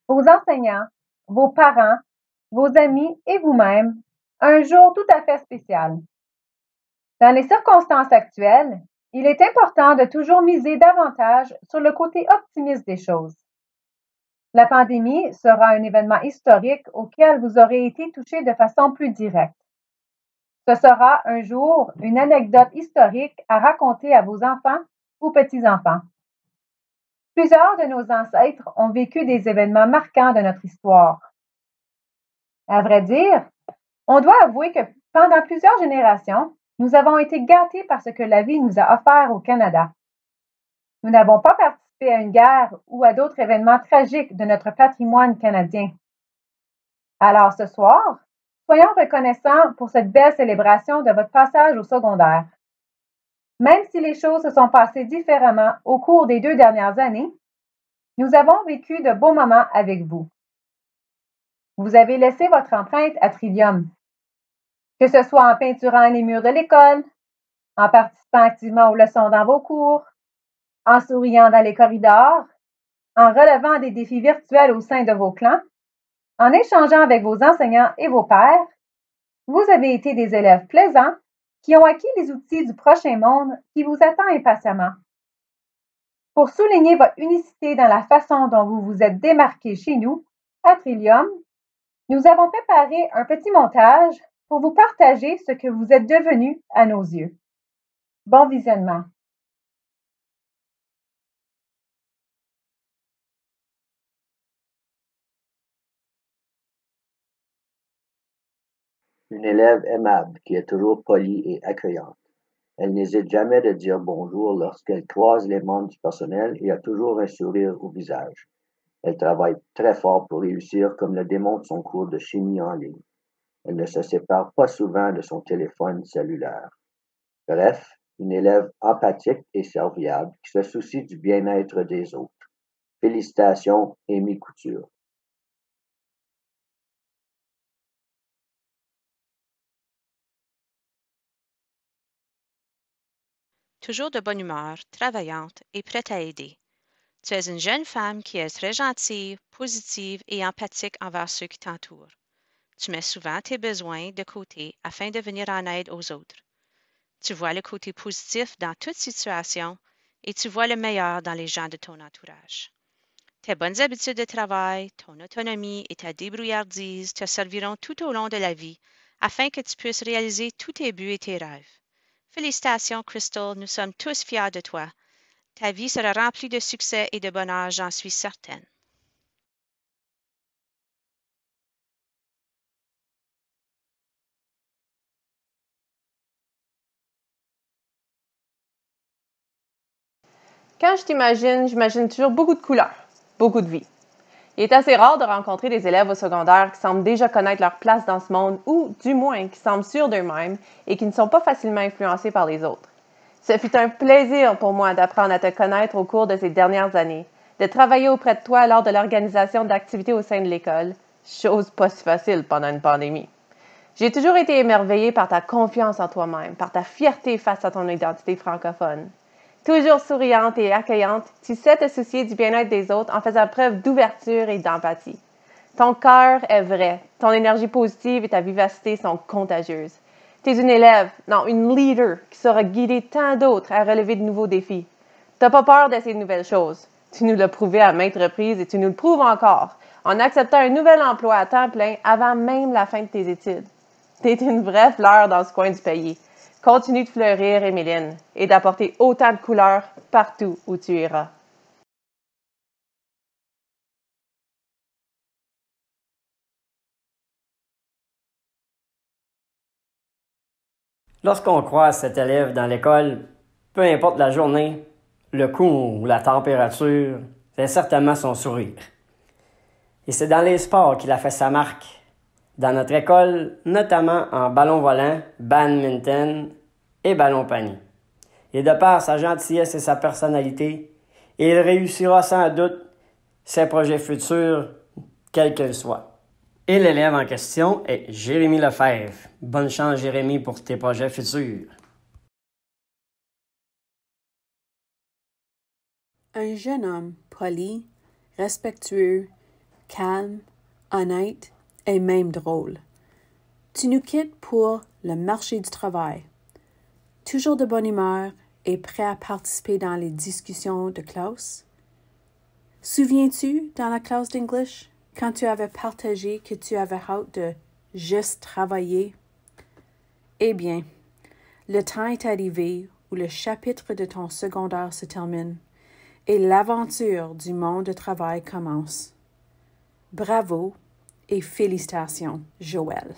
vos enseignants, vos parents, vos amis et vous-même un jour tout à fait spécial. Dans les circonstances actuelles, il est important de toujours miser davantage sur le côté optimiste des choses. La pandémie sera un événement historique auquel vous aurez été touché de façon plus directe. Ce sera un jour une anecdote historique à raconter à vos enfants ou petits-enfants. Plusieurs de nos ancêtres ont vécu des événements marquants de notre histoire. À vrai dire, on doit avouer que pendant plusieurs générations, nous avons été gâtés par ce que la vie nous a offert au Canada. Nous n'avons pas participé à une guerre ou à d'autres événements tragiques de notre patrimoine canadien. Alors ce soir, soyons reconnaissants pour cette belle célébration de votre passage au secondaire. Même si les choses se sont passées différemment au cours des 2 dernières années, nous avons vécu de beaux moments avec vous. Vous avez laissé votre empreinte à Trillium. Que ce soit en peinturant les murs de l'école, en participant activement aux leçons dans vos cours, en souriant dans les corridors, en relevant des défis virtuels au sein de vos clans, en échangeant avec vos enseignants et vos pairs, vous avez été des élèves plaisants qui ont acquis les outils du prochain monde qui vous attend impatiemment. Pour souligner votre unicité dans la façon dont vous vous êtes démarqué chez nous, à Trillium, nous avons préparé un petit montage pour vous partager ce que vous êtes devenus à nos yeux. Bon visionnement. Une élève aimable qui est toujours polie et accueillante. Elle n'hésite jamais de dire bonjour lorsqu'elle croise les membres du personnel et a toujours un sourire au visage. Elle travaille très fort pour réussir comme le démontre son cours de chimie en ligne. Elle ne se sépare pas souvent de son téléphone cellulaire. Bref, une élève empathique et serviable qui se soucie du bien-être des autres. Félicitations, Amy Couture. Toujours de bonne humeur, travaillante et prête à aider. Tu es une jeune femme qui est très gentille, positive et empathique envers ceux qui t'entourent. Tu mets souvent tes besoins de côté afin de venir en aide aux autres. Tu vois le côté positif dans toute situation et tu vois le meilleur dans les gens de ton entourage. Tes bonnes habitudes de travail, ton autonomie et ta débrouillardise te serviront tout au long de la vie afin que tu puisses réaliser tous tes buts et tes rêves. Félicitations, Crystal, nous sommes tous fiers de toi. Ta vie sera remplie de succès et de bonheur, j'en suis certaine. Quand je t'imagine, j'imagine toujours beaucoup de couleurs, beaucoup de vie. Il est assez rare de rencontrer des élèves au secondaire qui semblent déjà connaître leur place dans ce monde ou, du moins, qui semblent sûrs d'eux-mêmes et qui ne sont pas facilement influencés par les autres. Ce fut un plaisir pour moi d'apprendre à te connaître au cours de ces dernières années, de travailler auprès de toi lors de l'organisation d'activités au sein de l'école, chose pas si facile pendant une pandémie. J'ai toujours été émerveillée par ta confiance en toi-même, par ta fierté face à ton identité francophone. Toujours souriante et accueillante, tu sais te soucier du bien-être des autres en faisant preuve d'ouverture et d'empathie. Ton cœur est vrai, ton énergie positive et ta vivacité sont contagieuses. Tu es une élève, non, une leader qui saura guider tant d'autres à relever de nouveaux défis. Tu n'as pas peur d'essayer de nouvelles choses. Tu nous l'as prouvé à maintes reprises et tu nous le prouves encore en acceptant un nouvel emploi à temps plein avant même la fin de tes études. Tu es une vraie fleur dans ce coin du pays. Continue de fleurir, Émiline, et d'apporter autant de couleurs partout où tu iras. Lorsqu'on croise cet élève dans l'école, peu importe la journée, le cours ou la température, c'est certainement son sourire. Et c'est dans les sports qu'il a fait sa marque. Dans notre école, notamment en ballon volant, badminton et ballon panier. Et de par sa gentillesse et sa personnalité, il réussira sans doute ses projets futurs, quels qu'ils soient. Et l'élève en question est Jérémy Lefebvre. Bonne chance, Jérémy, pour tes projets futurs. Un jeune homme poli, respectueux, calme, honnête et même drôle. Tu nous quittes pour le marché du travail. Toujours de bonne humeur et prêt à participer dans les discussions de classe. Souviens-tu, dans la classe d'English, quand tu avais partagé que tu avais hâte de juste travailler? Eh bien, le temps est arrivé où le chapitre de ton secondaire se termine et l'aventure du monde du travail commence. Bravo et félicitations, Joël.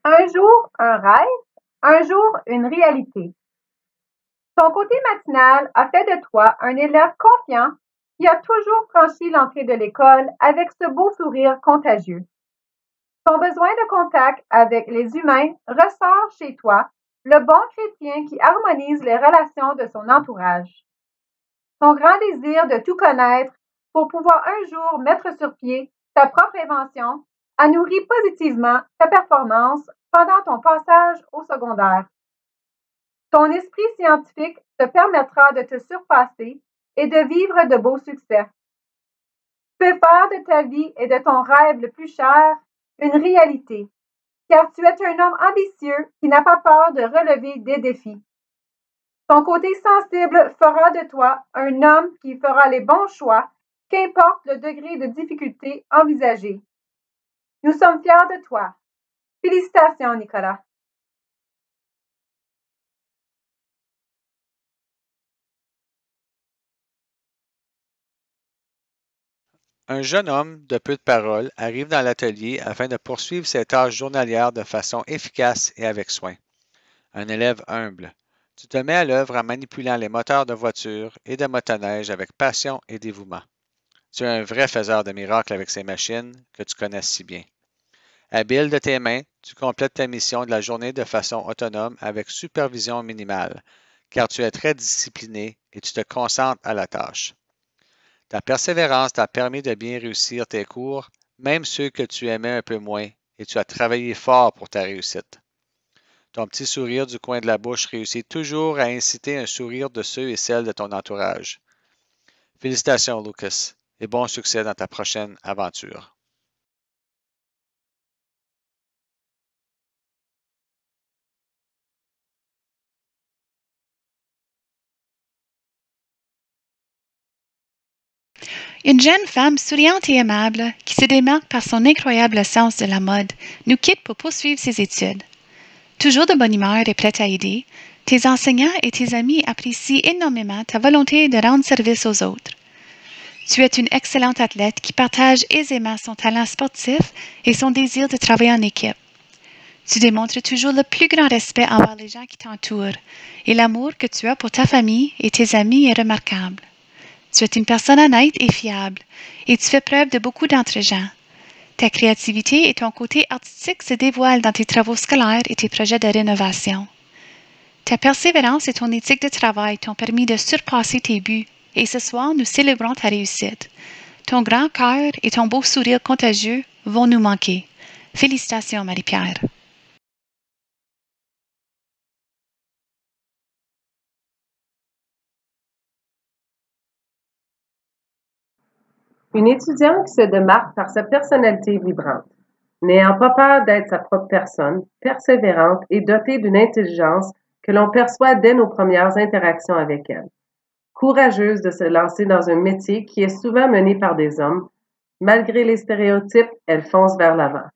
Un jour, un rêve, un jour, une réalité. Ton côté matinal a fait de toi un élève confiant qui a toujours franchi l'entrée de l'école avec ce beau sourire contagieux. Ton besoin de contact avec les humains ressort chez toi le bon chrétien qui harmonise les relations de son entourage. Ton grand désir de tout connaître pour pouvoir un jour mettre sur pied ta propre invention a nourri positivement ta performance pendant ton passage au secondaire. Ton esprit scientifique te permettra de te surpasser et de vivre de beaux succès. Tu peux faire de ta vie et de ton rêve le plus cher une réalité, car tu es un homme ambitieux qui n'a pas peur de relever des défis. Ton côté sensible fera de toi un homme qui fera les bons choix, qu'importe le degré de difficulté envisagé. Nous sommes fiers de toi. Félicitations, Nicolas. Un jeune homme de peu de paroles arrive dans l'atelier afin de poursuivre ses tâches journalières de façon efficace et avec soin. Un élève humble. Tu te mets à l'œuvre en manipulant les moteurs de voiture et de motoneige avec passion et dévouement. Tu es un vrai faiseur de miracles avec ces machines que tu connais si bien. Habile de tes mains, tu complètes ta mission de la journée de façon autonome avec supervision minimale, car tu es très discipliné et tu te concentres à la tâche. Ta persévérance t'a permis de bien réussir tes cours, même ceux que tu aimais un peu moins, et tu as travaillé fort pour ta réussite. Ton petit sourire du coin de la bouche réussit toujours à inciter un sourire de ceux et celles de ton entourage. Félicitations, Lucas, et bon succès dans ta prochaine aventure. Une jeune femme souriante et aimable, qui se démarque par son incroyable sens de la mode, nous quitte pour poursuivre ses études. Toujours de bonne humeur et prête à aider, tes enseignants et tes amis apprécient énormément ta volonté de rendre service aux autres. Tu es une excellente athlète qui partage aisément son talent sportif et son désir de travailler en équipe. Tu démontres toujours le plus grand respect envers les gens qui t'entourent, et l'amour que tu as pour ta famille et tes amis est remarquable. Tu es une personne honnête et fiable, et tu fais preuve de beaucoup d'entre-gens. Ta créativité et ton côté artistique se dévoilent dans tes travaux scolaires et tes projets de rénovation. Ta persévérance et ton éthique de travail t'ont permis de surpasser tes buts, et ce soir, nous célébrons ta réussite. Ton grand cœur et ton beau sourire contagieux vont nous manquer. Félicitations, Marie-Pierre. Une étudiante qui se démarque par sa personnalité vibrante, n'ayant pas peur d'être sa propre personne, persévérante et dotée d'une intelligence que l'on perçoit dès nos premières interactions avec elle. Courageuse de se lancer dans un métier qui est souvent mené par des hommes, malgré les stéréotypes, elle fonce vers l'avant.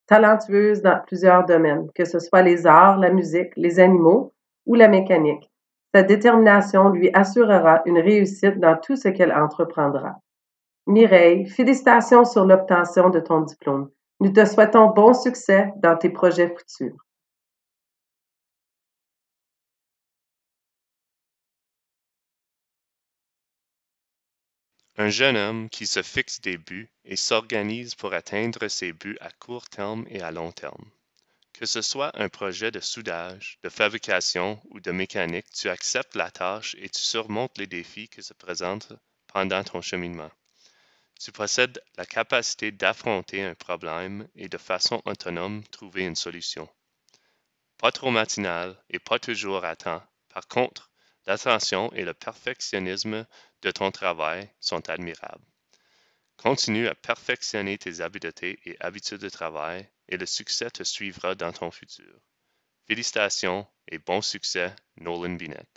Talentueuse dans plusieurs domaines, que ce soit les arts, la musique, les animaux ou la mécanique. Sa détermination lui assurera une réussite dans tout ce qu'elle entreprendra. Mireille, félicitations sur l'obtention de ton diplôme. Nous te souhaitons bon succès dans tes projets futurs. Un jeune homme qui se fixe des buts et s'organise pour atteindre ses buts à court terme et à long terme. Que ce soit un projet de soudage, de fabrication ou de mécanique, tu acceptes la tâche et tu surmontes les défis qui se présentent pendant ton cheminement. Tu possèdes la capacité d'affronter un problème et de façon autonome trouver une solution. Pas trop matinal et pas toujours à temps. Par contre, l'attention et le perfectionnisme de ton travail sont admirables. Continue à perfectionner tes habiletés et habitudes de travail et le succès te suivra dans ton futur. Félicitations et bon succès, Nolan Binet.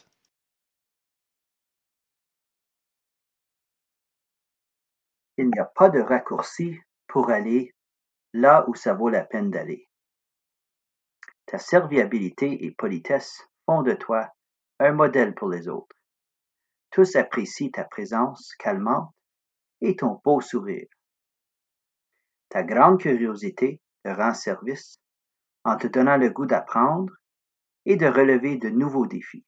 Il n'y a pas de raccourci pour aller là où ça vaut la peine d'aller. Ta serviabilité et politesse font de toi un modèle pour les autres. Tous apprécient ta présence calmante et ton beau sourire. Ta grande curiosité te rend service en te donnant le goût d'apprendre et de relever de nouveaux défis.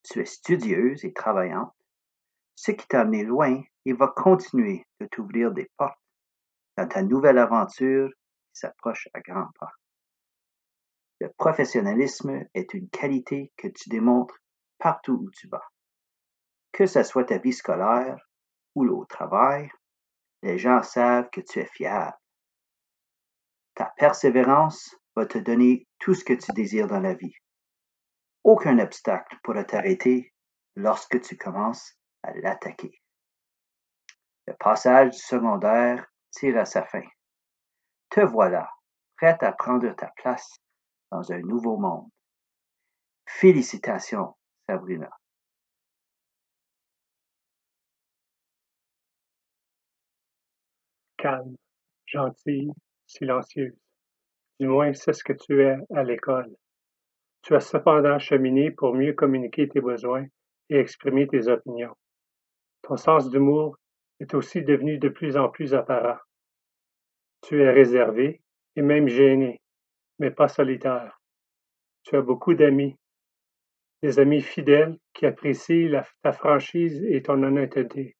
Tu es studieuse et travaillante, ce qui t'a amené loin et va continuer de t'ouvrir des portes dans ta nouvelle aventure qui s'approche à grands pas. Le professionnalisme est une qualité que tu démontres partout où tu vas. Que ce soit ta vie scolaire ou au travail, les gens savent que tu es fiable. Ta persévérance va te donner tout ce que tu désires dans la vie. Aucun obstacle pourra t'arrêter lorsque tu commences à l'attaquer. Le passage du secondaire tire à sa fin. Te voilà, prête à prendre ta place dans un nouveau monde. Félicitations, Sabrina. Calme, gentille, silencieuse. Du moins, c'est ce que tu es à l'école. Tu as cependant cheminé pour mieux communiquer tes besoins et exprimer tes opinions. Ton sens d'humour est aussi devenu de plus en plus apparent. Tu es réservé et même gêné, mais pas solitaire. Tu as beaucoup d'amis, des amis fidèles qui apprécient ta franchise et ton honnêteté.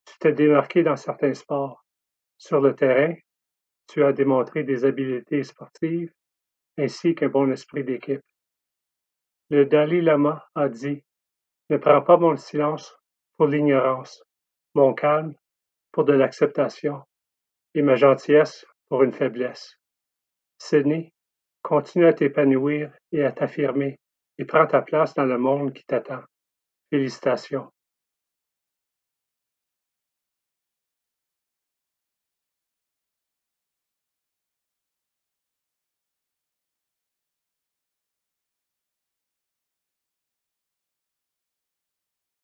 Tu t'es démarqué dans certains sports. Sur le terrain, tu as démontré des habiletés sportives ainsi qu'un bon esprit d'équipe. Le Dalai Lama a dit « Ne prends pas mon silence pour l'ignorance, mon calme pour de l'acceptation et ma gentillesse pour une faiblesse. » Sydney, continue à t'épanouir et à t'affirmer et prends ta place dans le monde qui t'attend. Félicitations.